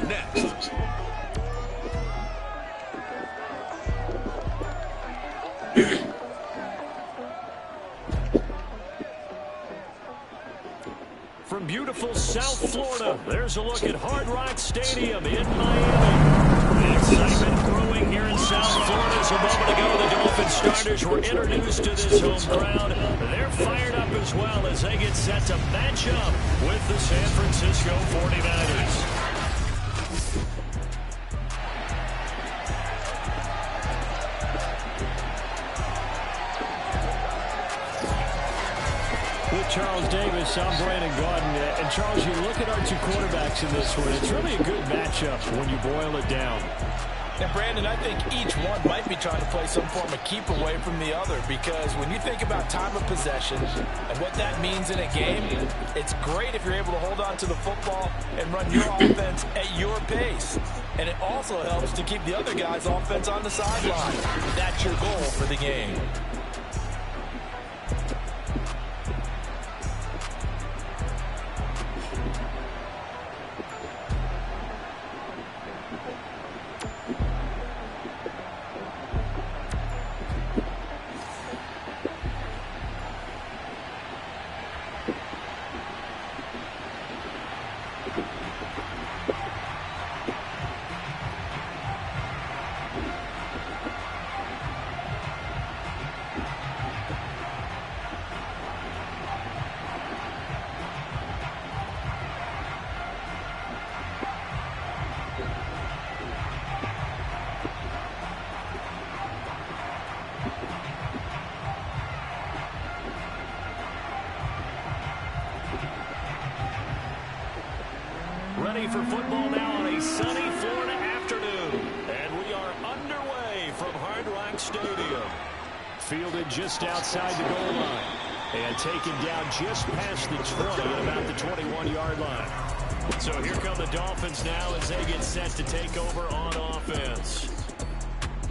next. From beautiful South Florida, there's a look at Hard Rock Stadium in Miami. The excitement growing here in South Florida. As a moment ago, the Dolphins starters were introduced to this home crowd. They're fired up as well as they get set to match up with the San Francisco 49ers. Charles Davis, I'm Brandon Gaudin. And Charles, you look at our two quarterbacks in this one, it's really a good matchup when you boil it down. And Brandon, I think each one might be trying to play some form of keep away from the other, because when you think about time of possession and what that means in a game, it's great if you're able to hold on to the football and run your offense at your pace. And it also helps to keep the other guy's offense on the sideline. That's your goal for the game. Ready for football now on a sunny Florida afternoon. And we are underway from Hard Rock Stadium. Fielded just outside the goal line. And taken down just past the 20 at about the 21-yard line. So here come the Dolphins now as they get set to take over on offense.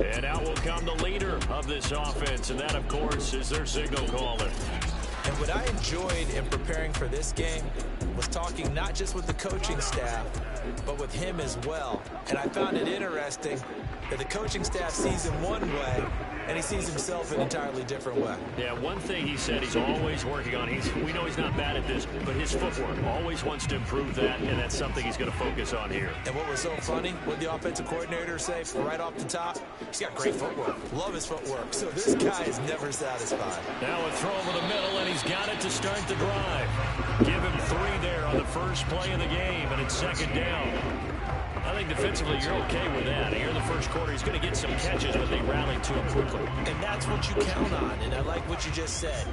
And out will come the leader of this offense. And that, of course, is their signal caller. And what I enjoyed in preparing for this game was talking not just with the coaching staff, but with him as well. And I found it interesting that the coaching staff sees him one way, and he sees himself an entirely different way. Yeah, one thing he said he's always working on. We know he's not bad at this, but his footwork, always wants to improve that, and that's something he's going to focus on here. And what was so funny, what the offensive coordinator say right off the top, he's got great footwork. Love his footwork. So this guy is never satisfied. Now a throw over the middle, and he's got it to start the drive. Give him 3 there on the first play of the game, and it's second down. I think defensively you're okay with that. Here in the first quarter, he's going to get some catches, but they rally to him quickly. And that's what you count on, and I like what you just said.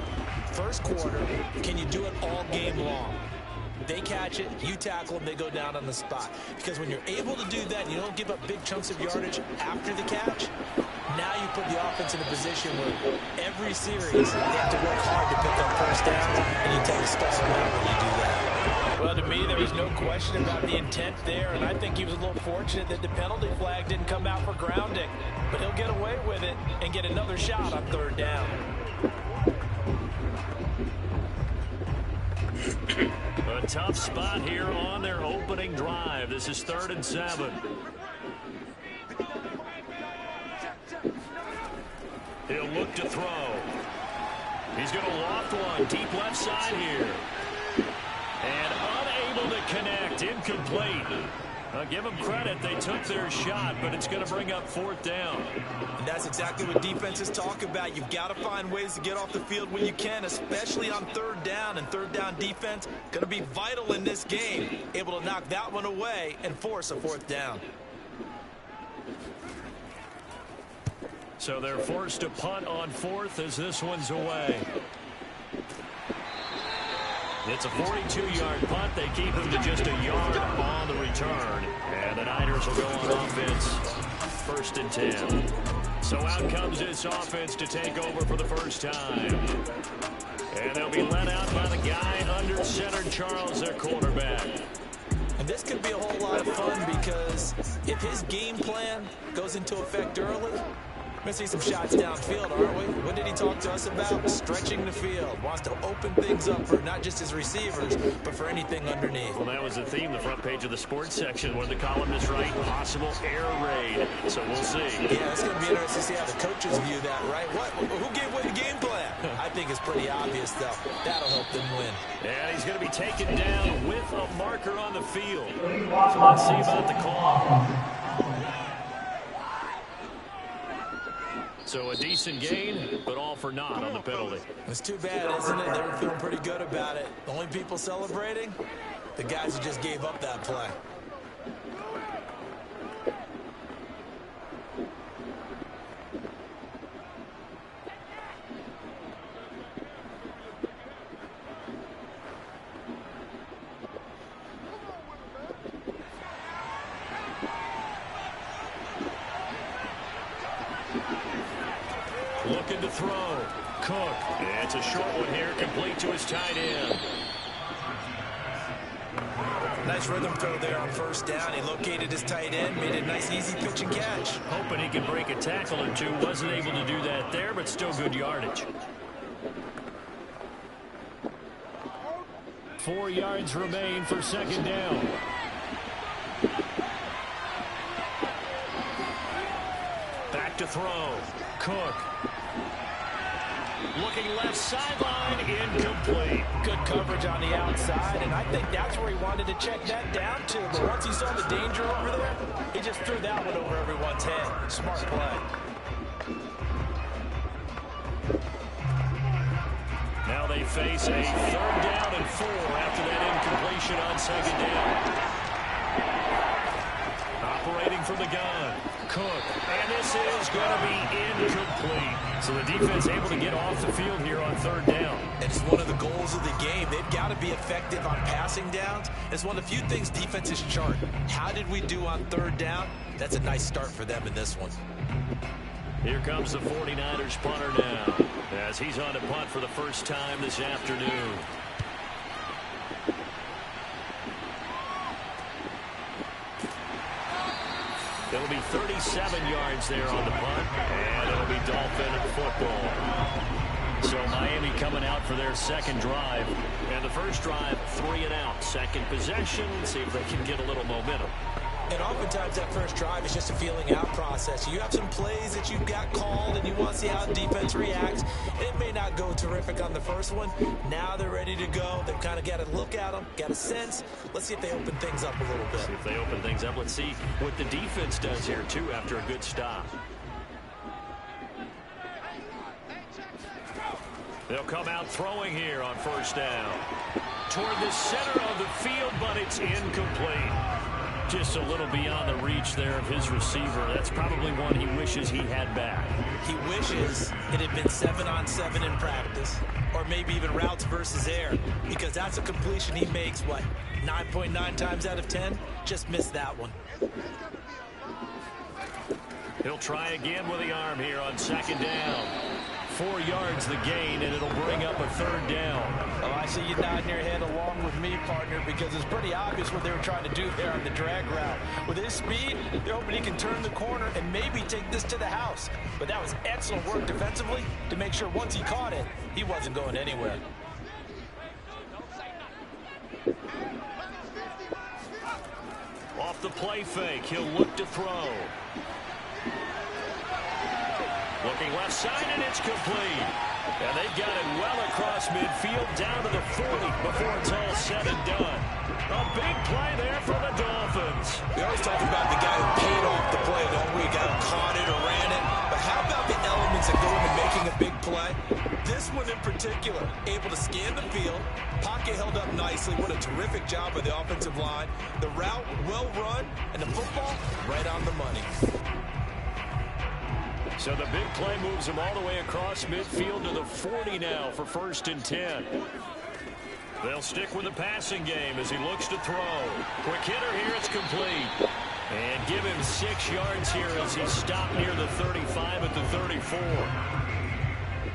First quarter, can you do it all game long? They catch it, you tackle them, they go down on the spot. Because when you're able to do that, and you don't give up big chunks of yardage after the catch, now you put the offense in a position where every series they have to work hard to pick up first downs, and you take a start out when you do that. Well, to me, there was no question about the intent there, and I think he was a little fortunate that the penalty flag didn't come out for grounding. But he'll get away with it and get another shot on third down. A tough spot here on their opening drive. This is 3rd and 7. He'll look to throw. He's going to loft one deep left side here. And unable to connect. Incomplete. Give them credit. They took their shot, but it's going to bring up 4th down. And that's exactly what defenses talk about. You've got to find ways to get off the field when you can, especially on third down. And third down defense going to be vital in this game. Able to knock that one away and force a 4th down. So they're forced to punt on 4th as this one's away. It's a 42-yard punt. They keep him to just a yard on the return. And the Niners will go on offense. 1st and 10. So out comes this offense to take over for the first time. And they'll be let out by the guy under center, Charles, their quarterback. And this could be a whole lot of fun because if his game plan goes into effect early, We're going to see some shots downfield, aren't we? What did he talk to us about? Stretching the field. Wants to open things up for not just his receivers, but for anything underneath. Well, that was the theme, the front page of the sports section, where the columnist write possible air raid. So we'll see. Yeah, it's going to be interesting to see how the coaches view that, right? Who gave away the game plan? I think it's pretty obvious, though. That'll help them win. And he's going to be taken down with a marker on the field. So let's see about the call. So a decent gain, but all for naught on the penalty. It's too bad, isn't it? They were feeling pretty good about it. The only people celebrating? The guys who just gave up that play. Looking to throw. Cook. It's a short one here, complete to his tight end. Nice rhythm throw there on first down. He located his tight end, made a nice easy pitch and catch. Hoping he could break a tackle or two. Wasn't able to do that there, but still good yardage. 4 yards remain for second down. Back to throw. Cook. Looking left sideline, incomplete. Good coverage on the outside, and I think that's where he wanted to check that down to. But once he saw the danger over there, he just threw that one over everyone's head. Smart play. Now they face a 3rd down and 4 after that incompletion on second down. Operating from the gun. Cook. And this is going to be incomplete. So the defense able to get off the field here on 3rd down. And it's one of the goals of the game. They've got to be effective on passing downs. It's one of the few things defenses chart. How did we do on 3rd down? That's a nice start for them in this one. Here comes the 49ers punter now, as he's on to punt for the first time this afternoon. It'll be 37 yards there on the punt, and it'll be Dolphin football. So Miami coming out for their second drive. And the first drive, 3 and out. Second possession, see if they can get a little momentum. And oftentimes that first drive is just a feeling out process. You have some plays that you've got called and you want to see how the defense reacts. It may not go terrific on the first one. Now they're ready to go. They've kind of got to look at them, got a sense. Let's see if they open things up a little bit. See if they open things up. Let's see what the defense does here, too, after a good stop. They'll come out throwing here on first down. Toward the center of the field, but it's incomplete. Just a little beyond the reach there of his receiver. That's probably one he wishes he had back. He wishes it had been 7-on-7 in practice, or maybe even routes versus air, because that's a completion he makes, what, 9.9 times out of 10? Just missed that one. He'll try again with the arm here on second down. 4 yards the gain, and it'll bring up a 3rd down. Oh, I see you nodding your head along with me, partner, because it's pretty obvious what they were trying to do there on the drag route. With his speed, they're hoping he can turn the corner and maybe take this to the house. But that was excellent work defensively to make sure once he caught it, he wasn't going anywhere. Off the play fake, he'll look to throw. Looking left side, and it's complete. And they've got it well across midfield, down to the 40 before it's all said and done. A big play there for the Dolphins. We always talk about the guy who paid off the play, don't we? Got caught it or ran it. But how about the elements that go into making a big play? This one in particular, able to scan the field. Pocket held up nicely. What a terrific job by the offensive line. The route, well run, and the football, right on the money. So the big play moves him all the way across midfield to the 40 now for 1st and 10. They'll stick with the passing game as he looks to throw. Quick hitter here, it's complete. And give him 6 yards here as he stopped near the 35 at the 34.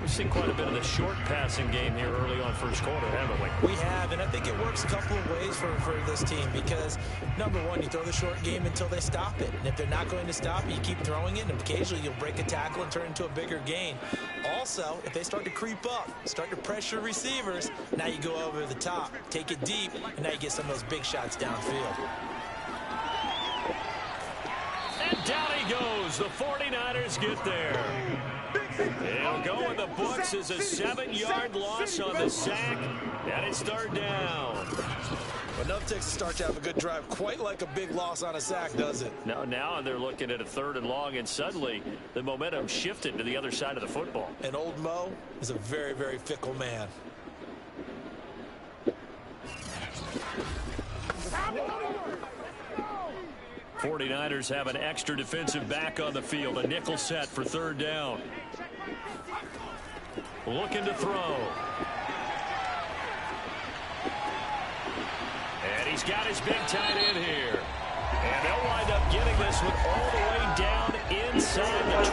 We've seen quite a bit of the short passing game here early on first quarter, haven't we? We have, and I think it works a couple of ways for this team because, number one, you throw the short game until they stop it. And if they're not going to stop it, you keep throwing it, and occasionally you'll break a tackle and turn it into a bigger gain. Also, if they start to creep up, start to pressure receivers, now you go over the top, take it deep, and now you get some of those big shots downfield. And down he goes. The 49ers get there. It'll go in the books as a 7-yard loss on the sack, and it's third down. But enough takes to start to have a good drive, quite like a big loss on a sack, does it? No, now they're looking at a 3rd and long, and suddenly the momentum shifted to the other side of the football. And old Mo is a very, very fickle man. '49ers have an extra defensive back on the field. A nickel set for 3rd down. Looking to throw. And he's got his big tight end here. And they'll wind up getting this one all the way down inside the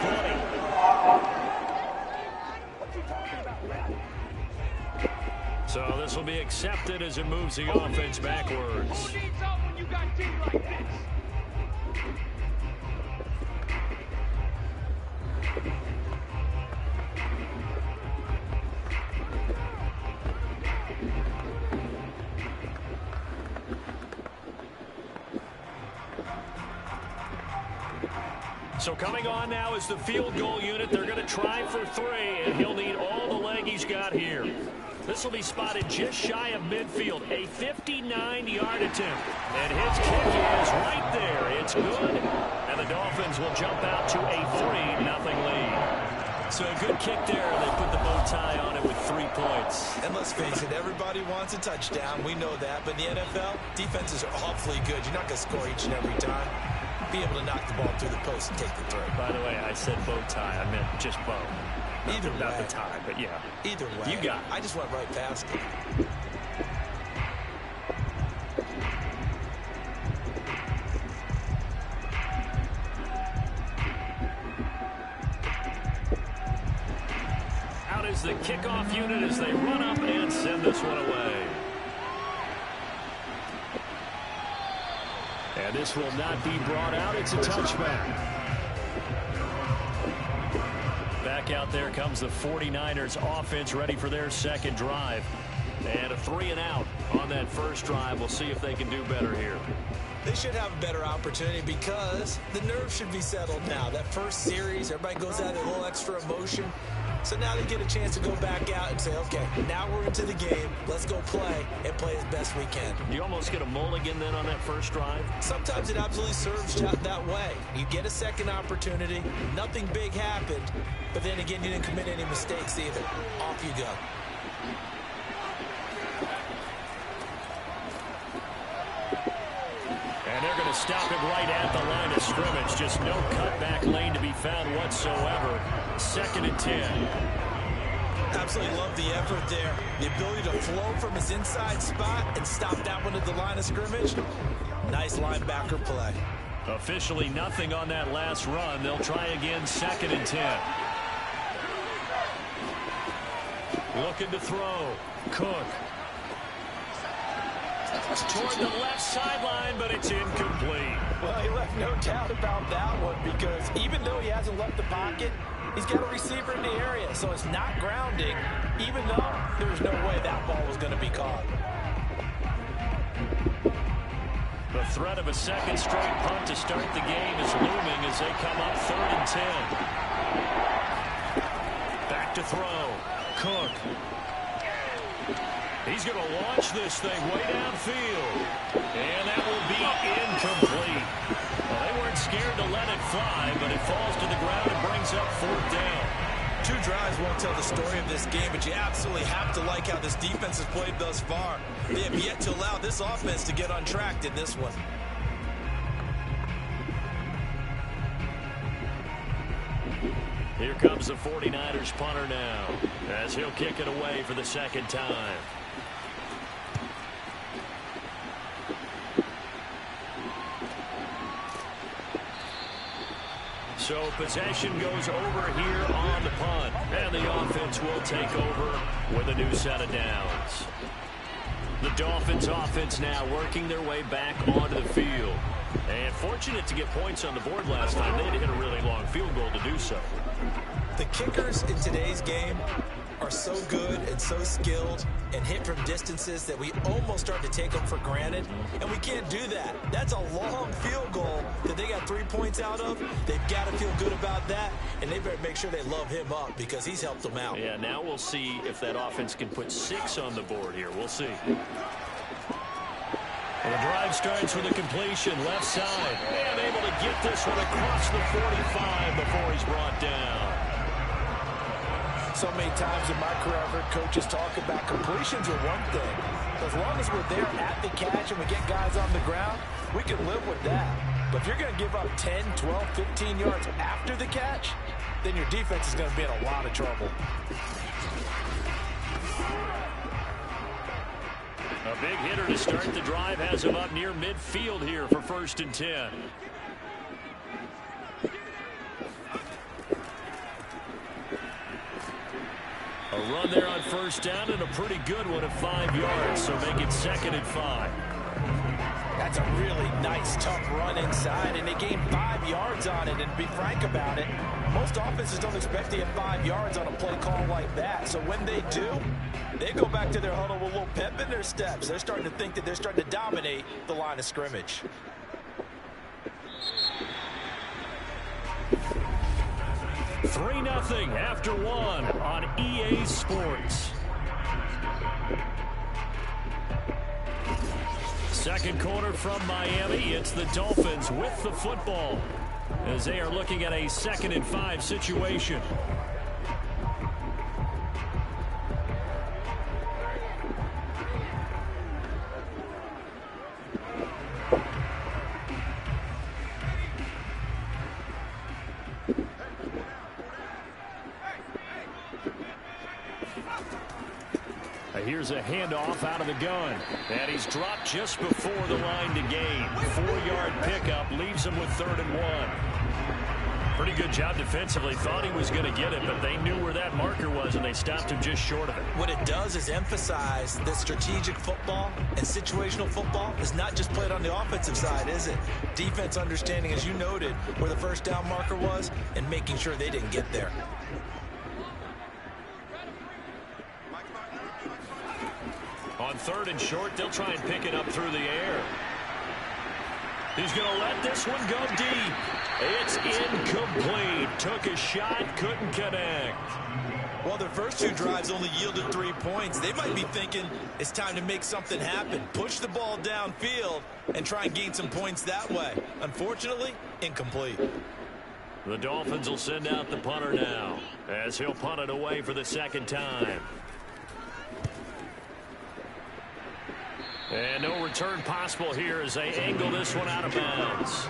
20. So this will be accepted as it moves the offense backwards. So coming on now is the field goal unit. They're going to try for 3, and he'll need all the leg he's got here. This will be spotted just shy of midfield. A 59-yard attempt. And his kick is right there. It's good. And the Dolphins will jump out to a 3-0 lead. So a good kick there. They put the bow tie on it with 3 points. And let's face it, everybody wants a touchdown. We know that. But in the NFL, defenses are awfully good. You're not going to score each and every time. Be able to knock the ball through the post and take the throw. By the way, I said bow tie. I meant just bow. Either not way. the tie, but yeah. Either way. You got it. I just went right past it. Out is the kickoff unit as they run up and send this one away. And this will not be brought out. It's a touchback. Back out there comes the 49ers offense ready for their second drive. And a 3-and-out on that first drive. We'll see if they can do better here. They should have a better opportunity because the nerves should be settled now. That first series, everybody goes out with a little extra emotion. So now they get a chance to go back out and say, okay, now we're into the game. Let's go play and play as best we can. You almost get a mulligan then on that first drive? Sometimes it absolutely serves that way. You get a second opportunity. Nothing big happened. But then again, you didn't commit any mistakes either. Off you go. And they're going to stop it right at the line of scrimmage. Just no cutback lane to be found whatsoever. 2nd and 10. Absolutely love the effort there. The ability to flow from his inside spot and stop that one at the line of scrimmage. Nice linebacker play. Officially nothing on that last run. They'll try again 2nd and 10. Looking to throw. Cook. Toward the left sideline, but it's incomplete. Well, he left no doubt about that one because even though he hasn't left the pocket, he's got a receiver in the area, so it's not grounding, even though there's no way that ball was going to be caught. The threat of a second straight punt to start the game is looming as they come up 3rd and 10. Back to throw. Cook. He's going to launch this thing way downfield. And that will be incomplete. Well, they weren't scared to let it fly, but it falls to the ground and brings up 4th down. 2 drives won't tell the story of this game, but you absolutely have to like how this defense has played thus far. They have yet to allow this offense to get untracked in this one. Here comes the 49ers punter now as he'll kick it away for the 2nd time. So possession goes over here on the punt. And the offense will take over with a new set of downs. The Dolphins offense now working their way back onto the field. And fortunate to get points on the board last time. They had to hit a really long field goal to do so. The kickers in today's game are so good and so skilled and hit from distances that we almost start to take them for granted. And we can't do that. That's a long field goal that they got 3 points out of. They've got to feel good about that, and they better make sure they love him up because he's helped them out. Yeah, now we'll see if that offense can put 6 on the board here. We'll see. The drive starts with a completion, left side. And able to get this one across the 45 before he's brought down. So many times in my career, I've heard coaches talk about completions are one thing. As long as we're there at the catch and we get guys on the ground, we can live with that. But if you're going to give up 10, 12, 15 yards after the catch, then your defense is going to be in a lot of trouble. A big hitter to start the drive has him up near midfield here for 1st and 10. A run there on 1st down and a pretty good one at 5 yards, so make it 2nd and 5. That's a really nice, tough run inside, and they gained 5 yards on it. And to be frank about it, most offenses don't expect to get 5 yards on a play call like that. So when they do, they go back to their huddle with a little pep in their steps. They're starting to think that they're starting to dominate the line of scrimmage. Three 0 after one on EA Sports. Second quarter from Miami. It's the Dolphins with the football as they are looking at a 2nd and 5 situation. Here's a handoff out of the gun. And he's dropped just before the line to gain. 4-yard pickup leaves him with 3rd and 1. Pretty good job defensively. Thought he was going to get it, but they knew where that marker was, and they stopped him just short of it. What it does is emphasize that strategic football and situational football is not just played on the offensive side, is it? Defense understanding, as you noted, where the 1st down marker was and making sure they didn't get there. On 3rd and short, they'll try and pick it up through the air. He's going to let this one go deep. It's incomplete. Took a shot, couldn't connect. Well, their first 2 drives only yielded 3 points. They might be thinking it's time to make something happen. Push the ball downfield and try and gain some points that way. Unfortunately, incomplete. The Dolphins will send out the punter now as he'll punt it away for the 2nd time. And no return possible here as they angle this one out of bounds.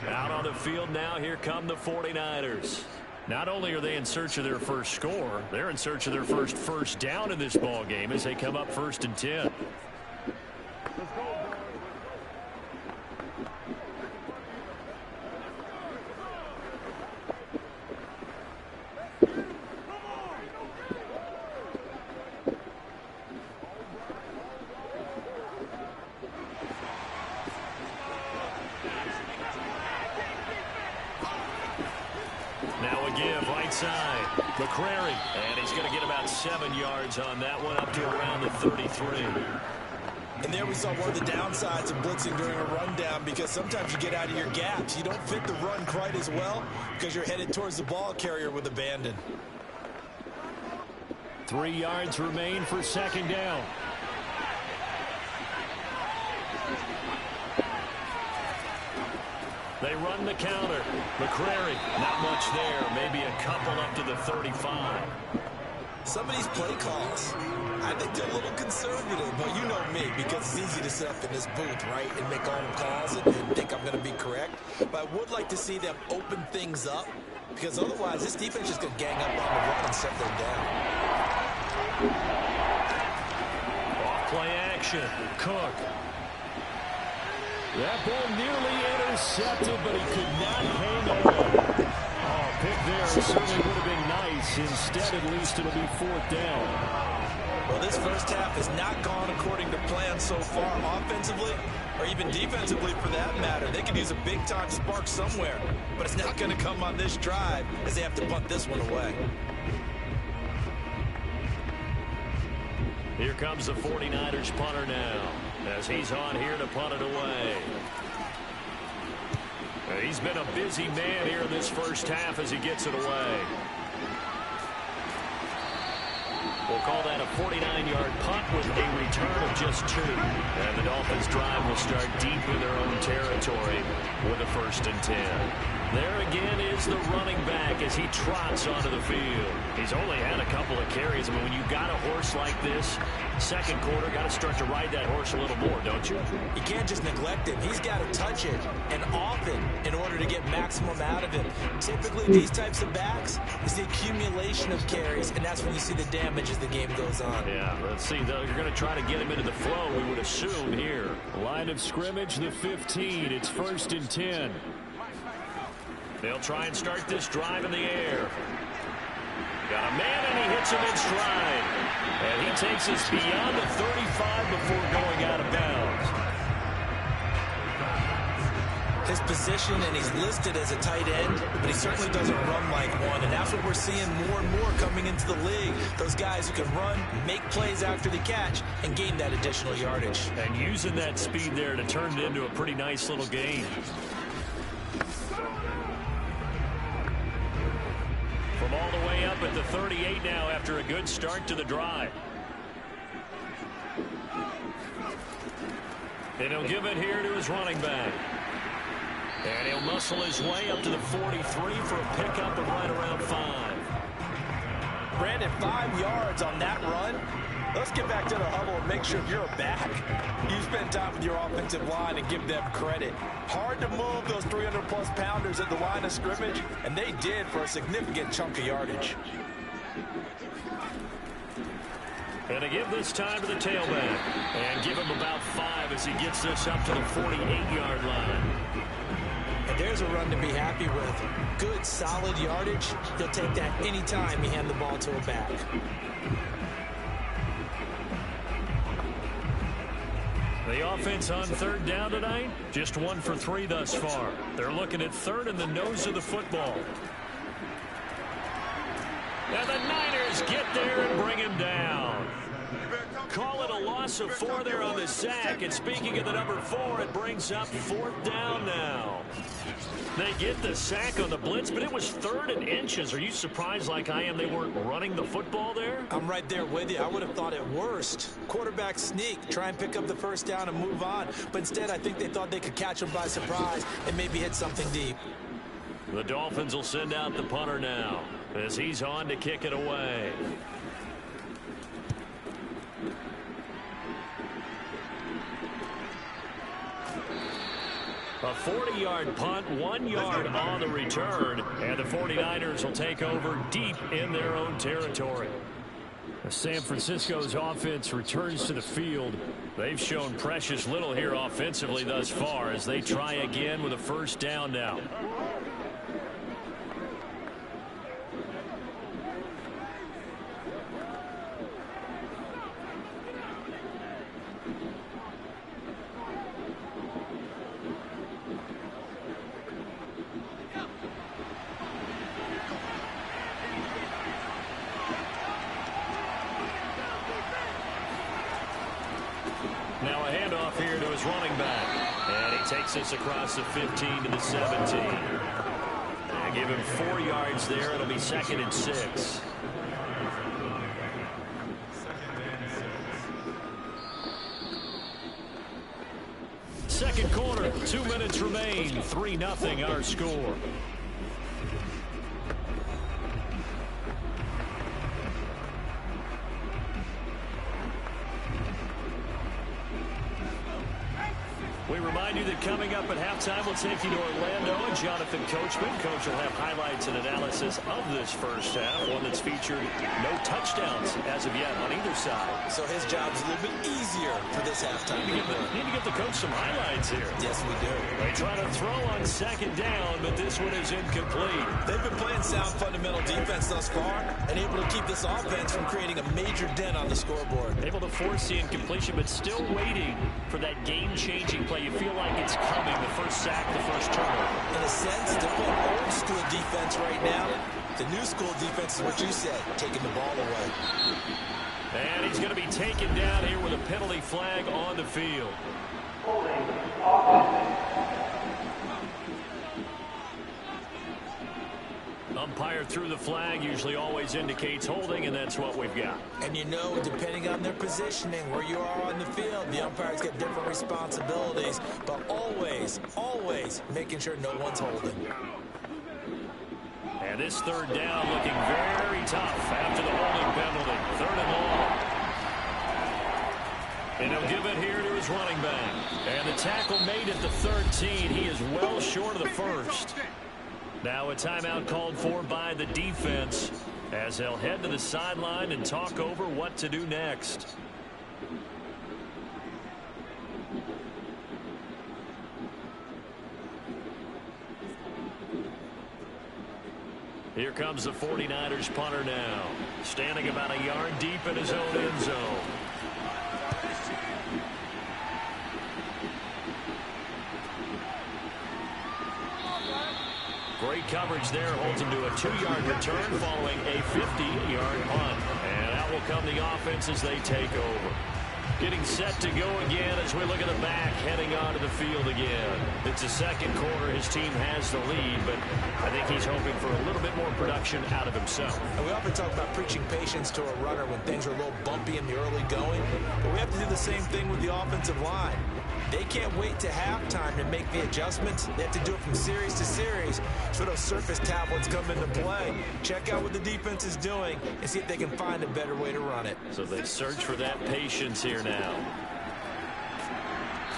Out on the field now, here come the 49ers. Not only are they in search of their first score, they're in search of their first down in this ball game as they come up 1st and 10. Side, McCrary, and he's going to get about 7 yards on that one, up to around the 33. And there we saw one of the downsides of blitzing during a rundown, because sometimes you get out of your gaps. You don't fit the run quite as well because you're headed towards the ball carrier with abandon. 3 yards remain for 2nd down. They run the counter. McCrary, not much there. Maybe a couple up to the 35. Some of these play calls, I think they're a little conservative, but you know me, because it's easy to sit up in this booth, right, and make all the calls and think I'm going to be correct. But I would like to see them open things up, because otherwise this defense is going to gang up on the run and shut them down. Off play action. Cook. That ball nearly intercepted, but he could not hang on. Oh, pick there certainly would have been nice. Instead, at least it'll be 4th down. Well, this first half has not gone according to plan so far offensively or even defensively for that matter. They could use a big-time spark somewhere, but it's not going to come on this drive as they have to punt this one away. Here comes the 49ers punter now as he's on here to punt it away. He's been a busy man here in this first half as he gets it away. We'll call that a 49-yard punt with a return of just 2. And the Dolphins' drive will start deep in their own territory with a 1st and 10. There again is the running back as he trots onto the field. He's only had a couple of carries. I mean, when you got a horse like this, second quarter, got to start to ride that horse a little more, don't you? You can't just neglect him. He's got to touch it, and often, in order to get maximum out of him. Typically, these types of backs is the accumulation of carries, and that's when you see the damage as the game goes on. Yeah, let's see. Though you're going to try to get him into the flow, we would assume here. Line of scrimmage, the 15. It's 1st and 10. They'll try and start this drive in the air. Got a man, and he hits him in stride. And he takes us beyond the 35 before going out of bounds. His position, and he's listed as a tight end, but he certainly doesn't run like one, and that's what we're seeing more and more coming into the league. Those guys who can run, make plays after the catch, and gain that additional yardage. And using that speed there to turn it into a pretty nice little gain. From all the way up at the 38 now after a good start to the drive. And he'll give it here to his running back. And he'll muscle his way up to the 43 for a pickup of right around 5. Brandon, 5 yards on that run. Let's get back to the huddle and make sure if you're a back, you spend time with your offensive line and give them credit. Hard to move those 300-plus pounders at the line of scrimmage, and they did for a significant chunk of yardage. And to give this time to the tailback. And give him about 5 as he gets this up to the 48-yard line. And there's a run to be happy with. Good, solid yardage. He'll take that anytime you hand the ball to a back. The offense on 3rd down tonight, just 1 for 3 thus far. They're looking at 3rd and the nose of the football. And the Niners get there and bring him down. Call it a loss of 4 there on the sack. And speaking of the number 4, it brings up 4th down now. They get the sack on the blitz, but it was 3rd and inches. Are you surprised like I am they weren't running the football there? I'm right there with you. I would have thought at worst. Quarterback sneak, try and pick up the 1st down and move on. But instead, I think they thought they could catch him by surprise and maybe hit something deep. The Dolphins will send out the punter now as he's on to kick it away. A 40-yard punt, 1 yard on the return, and the 49ers will take over deep in their own territory. San Francisco's offense returns to the field. They've shown precious little here offensively thus far as they try again with a 1st down now. Now a handoff here to his running back. And he takes us across the 15 to the 17. And give him 4 yards there. It'll be 2nd and 6. Second quarter, 2 minutes remain. 3-0 our score. We remind remind you that coming up at halftime, we'll take you to Orlando and Jonathan Coachman. Coach will have highlights and analysis of this first half, one that's featured no touchdowns as of yet on either side. So his job's a little bit easier for this halftime. Need to give the coach some highlights here. Yes, we do. They try to throw on second down, but this one is incomplete. They've been playing sound fundamental defense thus far and able to keep this offense from creating a major dent on the scoreboard. Able to force the incompletion, but still waiting for that game-changing play. You feel like it's coming, the first sack, the first turnover. In a sense, they're playing old school defense right now. The new school defense is what you said, taking the ball away. And he's going to be taken down here with a penalty flag on the field. Umpire threw the flag, usually always indicates holding, and that's what we've got. And you know, depending on their positioning, where you are on the field, the umpires get different responsibilities, but always, always making sure no one's holding. And this third down looking very tough after the holding penalty. 3rd and long. And he'll give it here to his running back. And the tackle made at the 13. He is well short of the first. Now a timeout called for by the defense as they'll head to the sideline and talk over what to do next. Here comes the 49ers punter now, standing about a yard deep in his own end zone. Great coverage there, holds him to a 2-yard return following a 50-yard punt. And out will come the offense as they take over. Getting set to go again as we look at the back, heading onto the field again. It's the second quarter. His team has the lead, but I think he's hoping for a little bit more production out of himself. And we often talk about preaching patience to a runner when things are a little bumpy in the early going, but we have to do the same thing with the offensive line. They can't wait to halftime to make the adjustments. They have to do it from series to series so those surface tablets come into play. Check out what the defense is doing and see if they can find a better way to run it. So they search for that patience here now.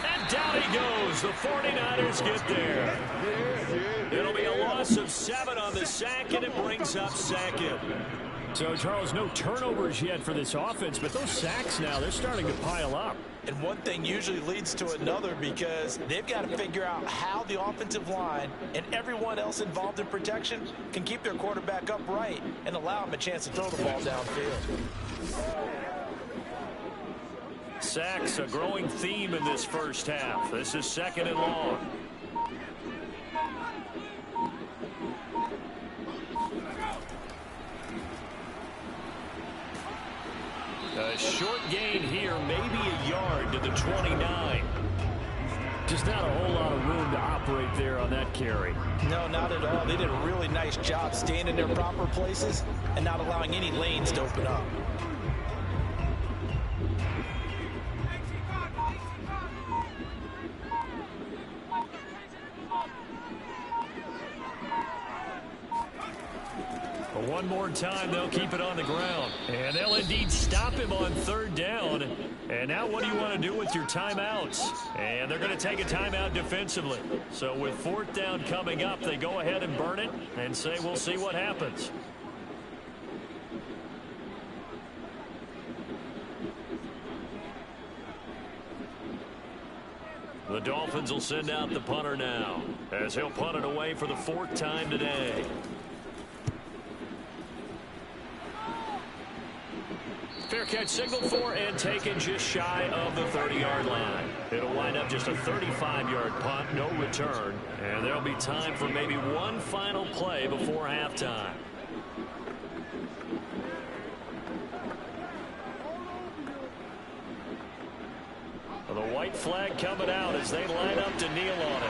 And down he goes. The 49ers get there. It'll be a loss of 7 on the sack, and it brings up second. So, Charles, no turnovers yet for this offense, but those sacks now, they're starting to pile up. And one thing usually leads to another because they've got to figure out how the offensive line and everyone else involved in protection can keep their quarterback upright and allow him a chance to throw the ball downfield. Sacks, a growing theme in this first half. This is 2nd and long. A short gain here, maybe a yard to the 29. Just not a whole lot of room to operate there on that carry. No, not at all. They did a really nice job staying in their proper places and not allowing any lanes to open up. One more time, they'll keep it on the ground. And they'll indeed stop him on 3rd down. And now what do you want to do with your timeouts? And they're going to take a timeout defensively. So with 4th down coming up, they go ahead and burn it and say we'll see what happens. The Dolphins will send out the punter now as he'll punt it away for the 4th time today. Fair catch signaled for and taken just shy of the 30-yard line. It'll wind up just a 35-yard punt, no return. And there'll be time for maybe one final play before halftime. The white flag coming out as they line up to kneel on it.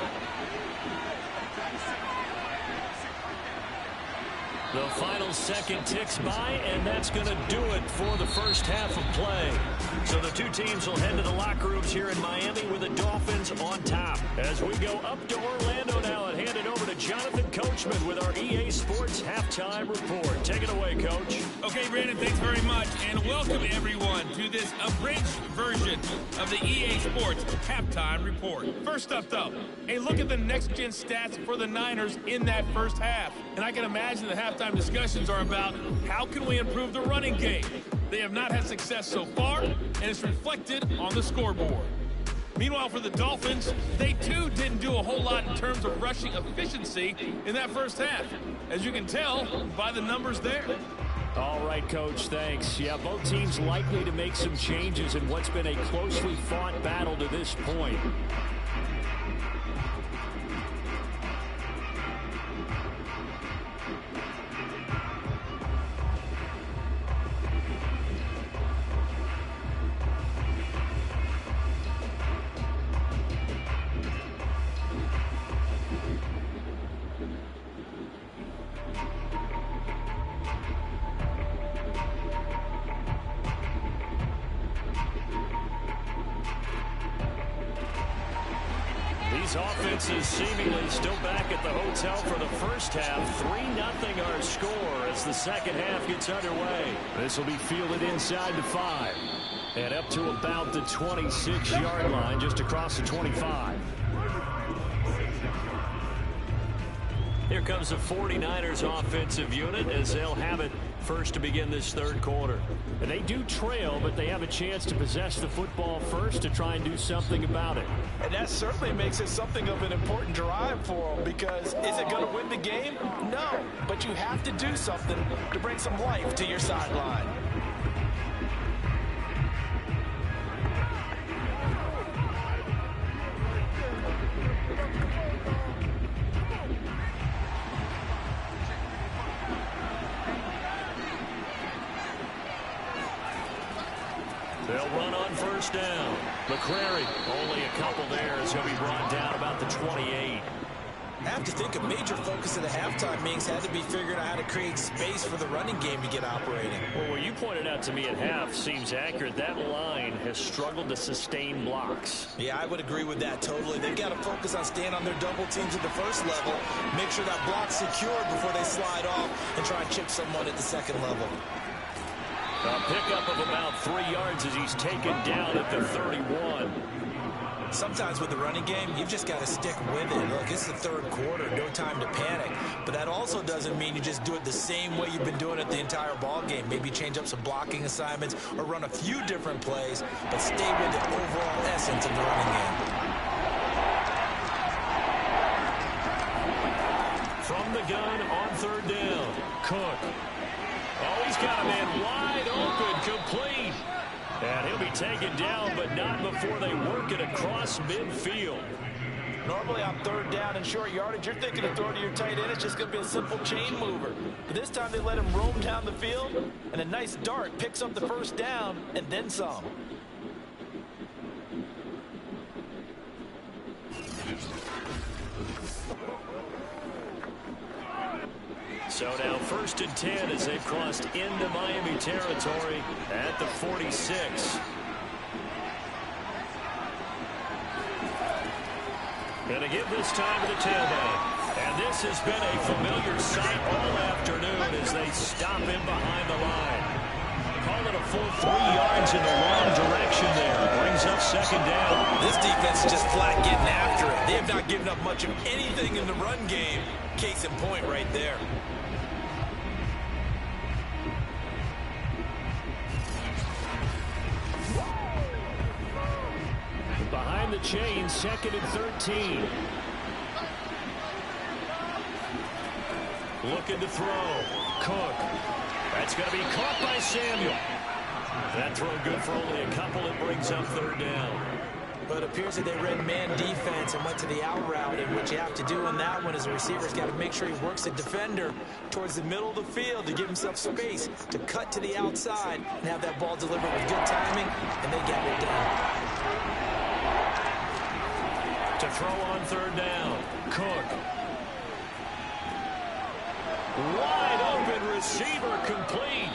The final second ticks by, and that's going to do it for the first half of play. So the two teams will head to the locker rooms here in Miami with the Dolphins on top. As we go up to Orlando now and hand it over to Jonathan Coachman with our EA Sports Halftime Report. Take it away, Coach. Okay, Brandon, thanks very much. And welcome, everyone, to this abridged version of the EA Sports Halftime Report. First up, though, a look at the next-gen stats for the Niners in that first half. And I can imagine the halftime discussions are about how can we improve the running game. They have not had success so far, and it's reflected on the scoreboard. Meanwhile, for the Dolphins, they too didn't do a whole lot in terms of rushing efficiency in that first half, as you can tell by the numbers there. All right, Coach, thanks. Yeah, both teams likely to make some changes in what's been a closely fought battle to this point. These offenses seemingly still back at the hotel for the first half. 3-0 our score as the second half gets underway. This will be fielded inside the 5. And up to about the 26-yard line, just across the 25. Here comes the 49ers offensive unit as they'll have it first to begin this third quarter. And they do trail, but they have a chance to possess the football first to try and do something about it. And that certainly makes it something of an important drive for them, because is it going to win the game? No, but you have to do something to bring some life to your sideline. They'll run on first down. McCrary, only a couple there as he'll be brought down about the 28. I have to think a major focus of the halftime meetings had to be figuring out how to create space for the running game to get operating. Well, what you pointed out to me at half seems accurate. That line has struggled to sustain blocks. Yeah, I would agree with that totally. They've got to focus on staying on their double teams at the first level, make sure that block's secured before they slide off, and try and chip someone at the second level. A pickup of about 3 yards as he's taken down at the 31. Sometimes with the running game, you've just got to stick with it. Look, it's the third quarter, no time to panic. But that also doesn't mean you just do it the same way you've been doing it the entire ball game. Maybe change up some blocking assignments or run a few different plays, but stay with the overall essence of the running game. From the gun on third down, Cook. Oh, he's got a man wide open, complete. And he'll be taken down, but not before they work it across midfield. Normally on third down and short yardage, you're thinking of throwing to your tight end. It's just going to be a simple chain mover. But this time they let him roam down the field, and a nice dart picks up the first down and then some. So now first and 10 as they've crossed into Miami territory at the 46. Gonna give this time to the tailback. And this has been a familiar sight all afternoon as they stop him behind the line. Call it a full 3 yards in the wrong direction there. Brings up second down. This defense is just flat getting after it. They have not given up much of anything in the run game. Case in point right there. Behind the chain, second and 13. Looking to throw. Cook. That's going to be caught by Samuel. That throw good for only a couple. It brings up third down. But it appears that they read man defense and went to the out route, and what you have to do on that one is the receiver's got to make sure he works the defender towards the middle of the field to give himself space to cut to the outside and have that ball delivered with good timing, and they get it done. To throw on third down. Cook. Wide open receiver complete.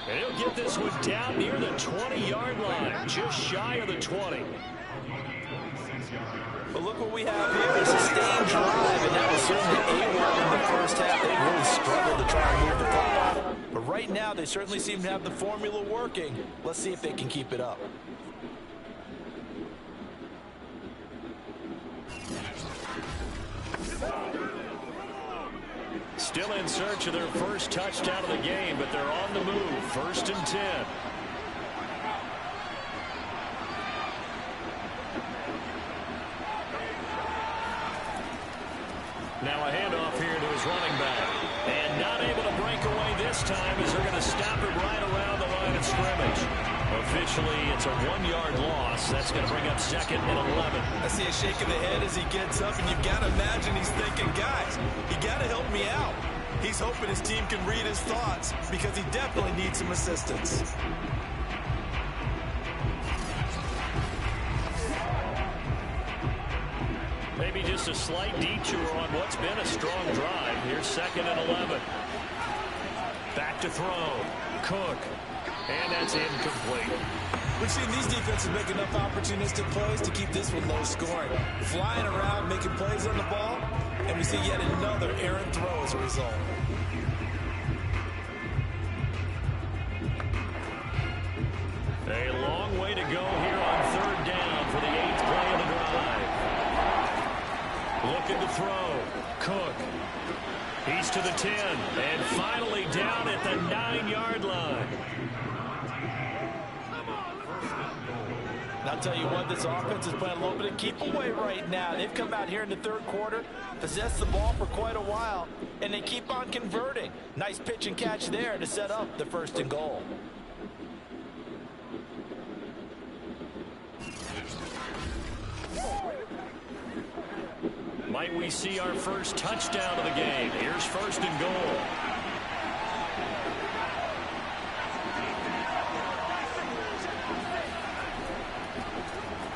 And he'll get this one down near the 20-yard line, just shy of the 20. But look what we have here. A sustained drive, and that was certainly A1 in the first half. They really struggled to try and move the football. But right now, they certainly seem to have the formula working. Let's see if they can keep it up. Still in search of their first touchdown of the game, but they're on the move. 1st and 10. Now a handoff here to his running back. And not able to break away this time as they're going to stop him right around the line of scrimmage. Officially, it's a 1-yard loss. That's going to bring up 2nd and 11. I see a shake of the head as he gets up, and you've got to imagine he's thinking, guys, you got to help me out. He's hoping his team can read his thoughts because he definitely needs some assistance. Maybe just a slight detour on what's been a strong drive. Here's 2nd and 11. Back to throw. Cook. And that's incomplete. We've seen these defenses make enough opportunistic plays to keep this one low scoring. Flying around, making plays on the ball, and we see yet another errant throw as a result. A long way to go here on 3rd down for the 8th play of the drive. Looking to throw. Cook. He's to the 10. And finally down at the 9-yard line. And I'll tell you what, this offense is playing a little bit of keep away right now. They've come out here in the 3rd quarter, possessed the ball for quite a while, and they keep on converting. Nice pitch and catch there to set up the 1st and goal. Might we see our first touchdown of the game? Here's 1st and goal.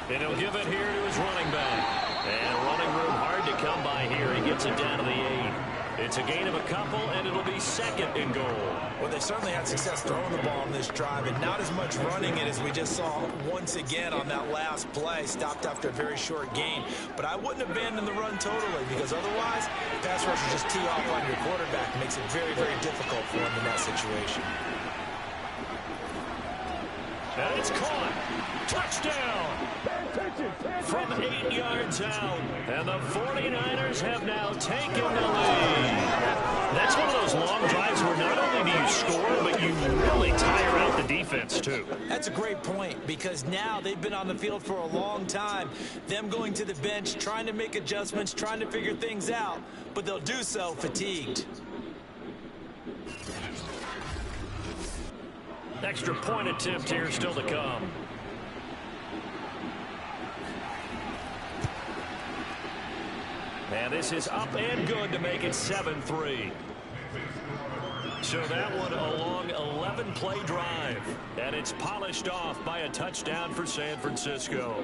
And he'll give it here to his running back. And running room hard to come by here. He gets it down to the 8. It's a gain of a couple, and it'll be 2nd and goal. Well, they certainly had success throwing the ball on this drive, and not as much running it as we just saw once again on that last play. Stopped after a very short gain. But I wouldn't abandon the run totally, because otherwise, pass rushers just tee off on your quarterback. It makes it very, very difficult for him in that situation. And it's caught. Touchdown! From 8 yards out. And the 49ers have now taken the lead. That's one of those long drives where not only do you score, but you really tire out the defense, too. That's a great point, because now they've been on the field for a long time. Them going to the bench, trying to make adjustments, trying to figure things out. But they'll do so fatigued. Extra point attempt here still to come. And this is up and good to make it 7-3. So that one a long 11-play drive. And it's polished off by a touchdown for San Francisco.